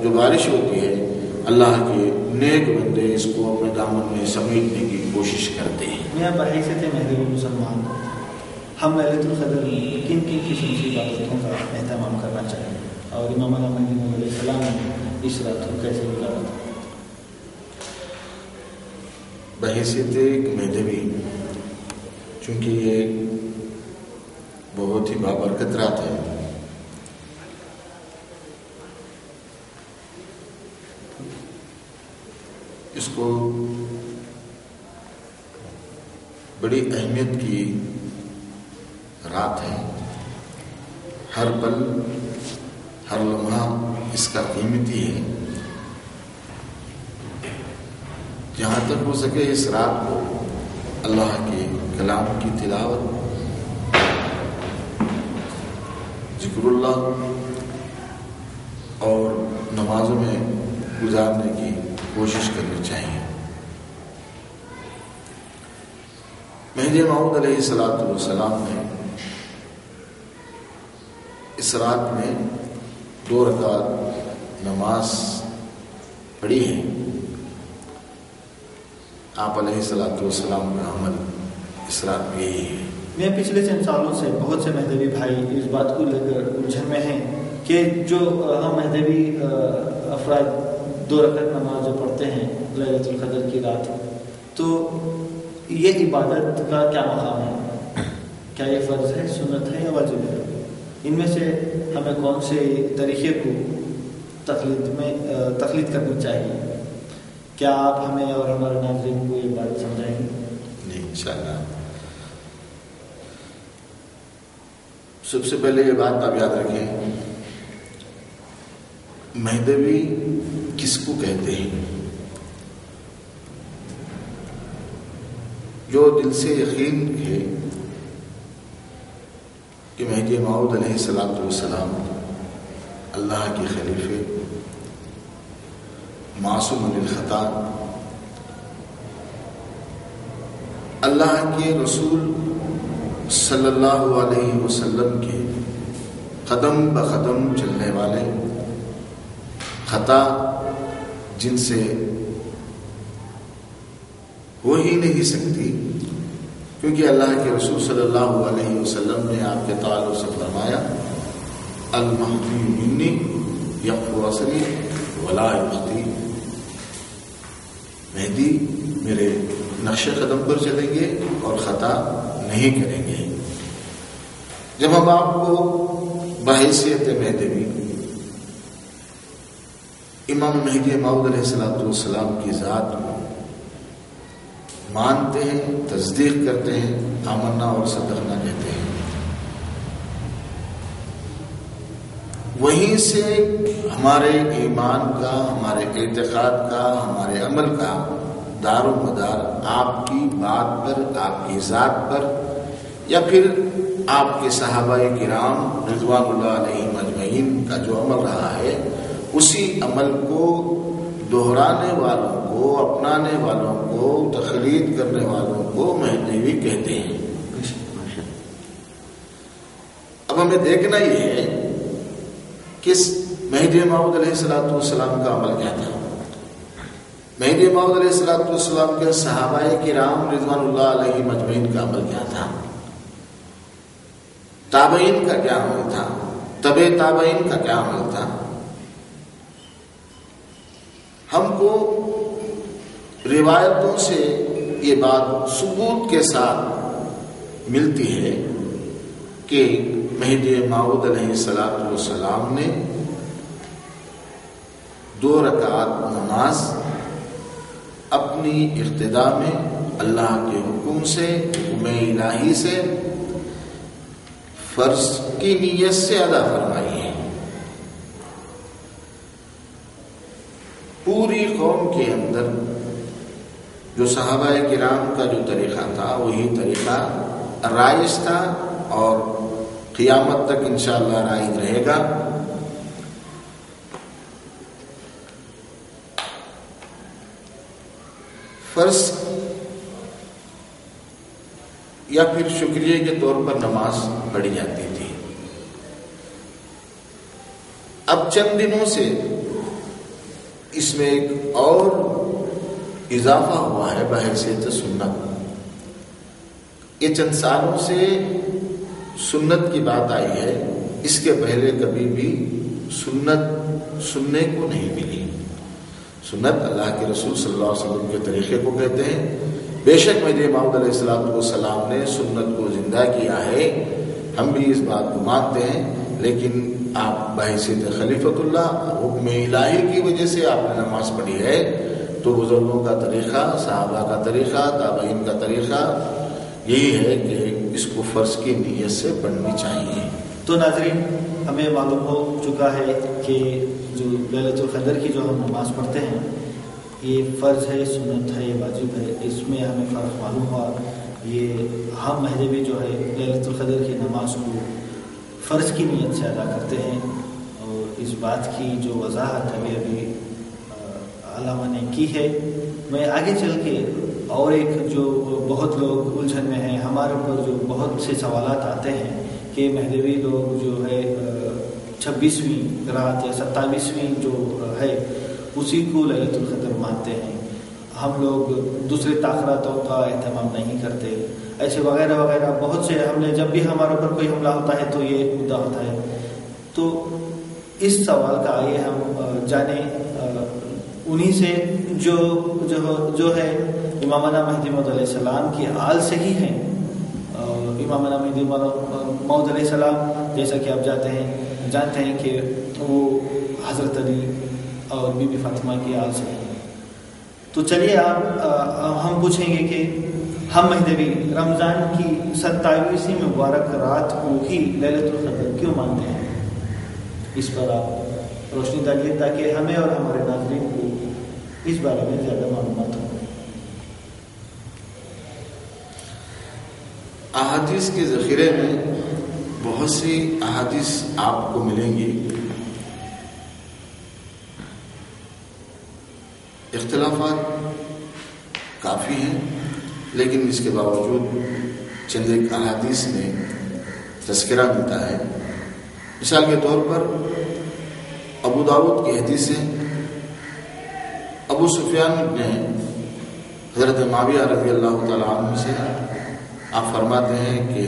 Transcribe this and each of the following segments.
جو بارش ہوتی ہے اللہ کے نیک بندے اس کو اپنے دامن میں سمیٹنے کی کوشش کرتے ہیں. میاں بحیثیت مہدوی مسلمان ہم لیلۃ القدر کن کن قسم کی عبادتوں کا اہتمام کرنا چاہیے اور امام مہدی علیہ السلام نے اس رات کو کیسے گزارا تھا؟ بحیثیت ایک مہدوی چونکہ یہ بہت ہی بابرکت رات ہے، اس کو بڑی اہمیت کی رات ہے. ہر پل ہر لمحہ اس کا قیمتی ہے. جہاں تک ہو سکے اس رات کو اللہ کے کلام کی تلاوت، ذکر اللہ اور نمازوں میں گزارنے کی کوشش کرنی چاہیے. مہدی موعود علیہ السلام نے اس رات میں 2 رکعت نماز پڑھی ہے. آپ علیہ السلام کا عمل اس رات میں یہی ہے. میں پچھلے چند سالوں سے بہت سے مہدوی بھائی اس بات کو لے کر الجھن میں ہیں کہ جو ہم مہدوی افراد 2 رکعت نماز جو پڑھتے ہیں لیلۃ القدر کی رات، تو یہ عبادت کا کیا مقام ہے؟ کیا یہ فرض ہے، سنت ہے یا واجب ہے؟ ان میں سے ہمیں کون سے طریقے کو تقلید کرنی چاہیے؟ کیا آپ ہمیں اور ہمارے ناظرین کو یہ بات سمجھائیں گے؟ جی انشاءاللہ. سب سے پہلے یہ بات آپ یاد رکھیں، مہدوی کس کو کہتے ہیں؟ جو دل سے یقین ہے کہ مہدی موعود علیہ السلام اللہ کے خلیفے، معصوم للخطا، اللہ کے رسول صلی اللہ علیہ وسلم کے قدم بقدم چلنے والے، خطا جن سے ہو ہی نہیں سکتی، کیونکہ اللہ کے رسول صلی اللہ علیہ وسلم نے آپ کے تعلق سے فرمایا المہدی منی یقفو اصلی ولا یخطی، مہدی میرے نقش قدم پر چلیں گے اور خطا نہیں کریں گے. جب ہم آپ کو بحیثیت مہدوی امام مہدی موعود علیہ السلام کی ذات کو مانتے ہیں، تصدیق کرتے ہیں، آمنا اور صدقنا کہتے ہیں، وہیں سے ہمارے ایمان کا، ہمارے اعتقاد کا، ہمارے عمل کا دار و مدار آپ کی بات پر، آپ کی ذات پر، یا پھر آپ کے صحابہ کرام رضوان اللہ علیہم اجمعین کا جو عمل رہا ہے، اسی عمل کو دہرانے والوں کو، اپنانے والوں کو، تقلید کرنے والوں کو مہدوی کہتے ہیں. اب ہمیں دیکھنا یہ ہے کہ مہدی موعود علیہ السلام کا عمل کیا تھا. مہدی موعود علیہ السلام کے صحابہ کرام رضوان اللہ علیہم اجمعین کا عمل کیا تھا، تابعین کا کیا عمل تھا، تبع تابعین کا کیا عمل تھا. ہم کو روایتوں سے یہ بات ثبوت کے ساتھ ملتی ہے کہ مہدی موعود علیہ السلام نے 2 رکعت نماز اپنی ابتدا میں اللہ کے حکم سے، حکم الہی سے، فرض کی نیت سے ادا فرمائی ہے. پوری قوم کے اندر جو صحابہ کرام کا جو طریقہ تھا وہی طریقہ رائج تھا اور قیامت تک انشاءاللہ رائج رہے گا. فرض یا پھر شکریہ کے طور پر نماز پڑھی جاتی تھی. اب چند دنوں سے اس میں ایک اور اضافہ ہوا ہے بحیثیت سنت. یہ چند سالوں سے سنت کی بات آئی ہے، اس کے پہلے کبھی بھی سنت سننے کو نہیں ملی. سنت اللہ کے رسول صلی اللہ علیہ وسلم کے طریقے کو کہتے ہیں. بے شک مہدی موعود علیہ السلام نے سنت کو زندہ کیا ہے، ہم بھی اس بات کو مانتے ہیں، لیکن آپ بحیثیت خلیفۃ اللہ حکم الہی کی وجہ سے آپ نے نماز پڑھی ہے، تو بزرگوں کا طریقہ، صحابہ کا طریقہ، تابعین کا طریقہ یہی ہے کہ اس کو فرض کی نیت سے پڑھنی چاہیے. تو ناظرین، ہمیں معلوم ہو چکا ہے کہ جو لیلۃ القدر کی جو ہم نماز پڑھتے ہیں یہ فرض ہے، سنت ہے، یہ واجب ہے. اس میں ہمیں فرق معلوم ہوا. یہ ہم مہدوی جو ہے لیلۃ القدر کی نماز کو فرض کی نیت سے ادا کرتے ہیں، اور اس بات کی جو وضاحت ابھی علامہ نے کی ہے. میں آگے چل کے اور ایک جو بہت لوگ الجھن میں ہیں، ہمارے اوپر جو بہت سے سوالات آتے ہیں کہ مہدوی لوگ جو ہے 26ویں رات یا 27ویں جو ہے اسی کو لیلۃ القدر مانتے ہیں، ہم لوگ دوسرے تاخیراتوں کا اہتمام نہیں کرتے، ایسے وغیرہ وغیرہ بہت سے. ہم نے جب بھی ہمارے اوپر کوئی حملہ ہوتا ہے تو یہ مدعا ہوتا ہے. تو اس سوال کا آئیے ہم جانیں انہی سے جو ہے امامنا مہدی موعود علیہ السلام کی آل سے ہی ہیں. امامنا مہدی موعود علیہ السلام جیسا کہ آپ جانتے ہیں کہ وہ حضرت علی اور بی بی فاطمہ کی آل سے ہیں. تو چلیے ہم پوچھیں گے کہ ہم مہدوی رمضان کی 27ویں مبارک رات کو ہی لیلۃ القدر کیوں مانتے ہیں؟ اس پر آپ روشنی ڈالیے تاکہ ہمیں اور ہمارے ناظرین کو اس بارے میں زیادہ معلومات ہوں. احادیث کے ذخیرے میں بہت سی احادیث آپ کو ملیں گی. اختلافات کافی ہیں، لیکن اس کے باوجود چند ایک احادیث میں تذکرہ ملتا ہے. مثال کے طور پر ابو داؤد کی حدیث ہے، ابو سفیان نے حضرت معاویہ رضی اللہ تعالیٰ عنہ سے آپ فرماتے ہیں کہ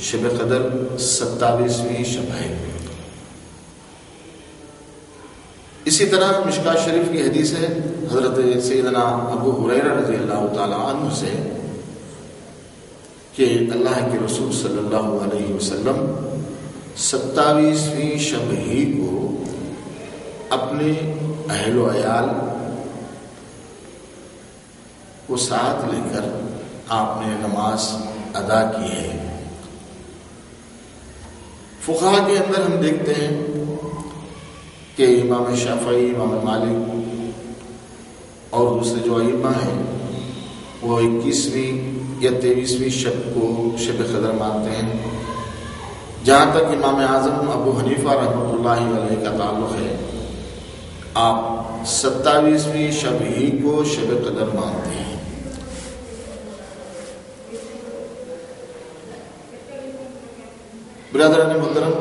شب قدر 27ویں شب ہے. اسی طرح مشکاۃ شریف کی حدیث ہے حضرت سیدنا ابو ہریرہ رضی اللہ تعالیٰ عنہ سے کہ اللہ کے رسول صلی اللہ علیہ وسلم 27ویں شب ہی کو اپنے اہل و عیال کو ساتھ لے کر آپ نے نماز ادا کی ہے. فقہا کے اندر ہم دیکھتے ہیں کہ امام شافعی، امام مالک اور دوسرے جو ائمہ ہیں وہ 21ویں یا 23ویں شب کو شب قدر مانتے ہیں. جہاں تک امام اعظم ابو حنیفہ رحمۃ اللہ علیہ کا تعلق ہے، آپ 27ویں شب ہی کو شب قدر مانتے ہیں. برادران محترم،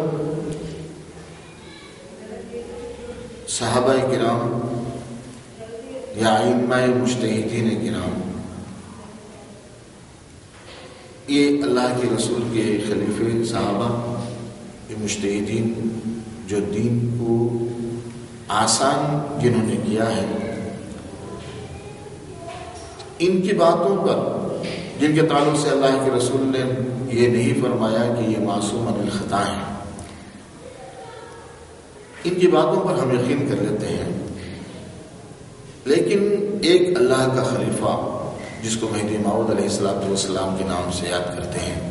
صحابہ کرام یا ائمہ مجتہدین کرام، یہ اللہ کے رسول کے خلیفے صحابہ، یہ مجتہدین جو دین کو آسان جنہوں نے کیا ہے، ان کی باتوں پر جن کے تعلق سے اللہ کے رسول نے یہ نہیں فرمایا کہ یہ معصوم عن الخطا ہیں، ان کی باتوں پر ہم یقین کر لیتے ہیں. لیکن ایک اللہ کا خلیفہ جس کو مہدی موعود علیہ السلام کے نام سے یاد کرتے ہیں،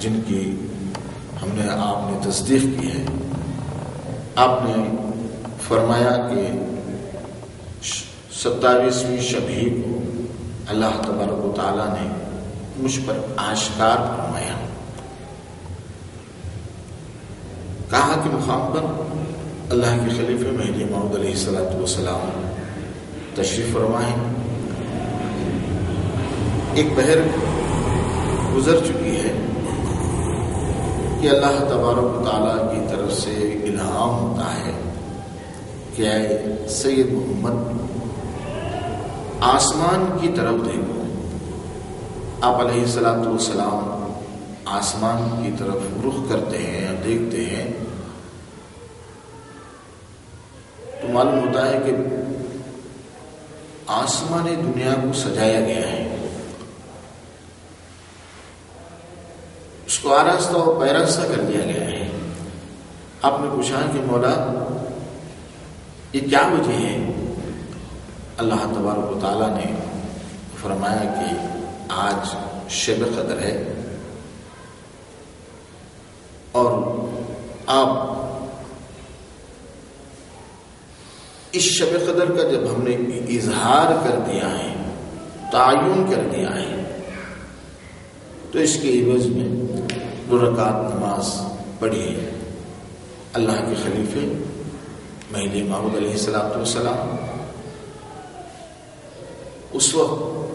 جن کی آپ نے تصدیق کی ہے، آپ نے فرمایا کہ 27ویں شب ہی کو اللہ تبارک و تعالیٰ نے مجھ پر آشکار فرمایا. کہا کہ مقام پر اللہ کے خلیفہ مہدی موعود علیہ السلام تشریف فرمائیں. ایک بہر گزر چکی ہے کہ اللہ تبارک و تعالیٰ کی طرف سے الہام ہوتا ہے کہ اے سید محمد آسمان کی طرف دیکھو۔ آپ علیہ الصلوۃ والسلام آسمان کی طرف رخ کرتے ہیں اور دیکھتے ہیں تو معلوم ہوتا ہے کہ آسمان دنیا کو سجایا گیا ہے، اس کو آراستہ اور پیراستہ کر دیا گیا ہے۔ آپ نے پوچھا کہ مولا یہ کیا وجہ ہے؟ اللہ تبارک و تعالیٰ نے فرمایا کہ آج شب قدر ہے اور آپ اس شب قدر کا جب ہم نے اظہار کر دیا ہے، تعین کر دیا ہے، تو اس کے عوض میں 2 رکعت نماز پڑھی اللہ کے خلیفے مہدی موعود علیہ السلام اس وقت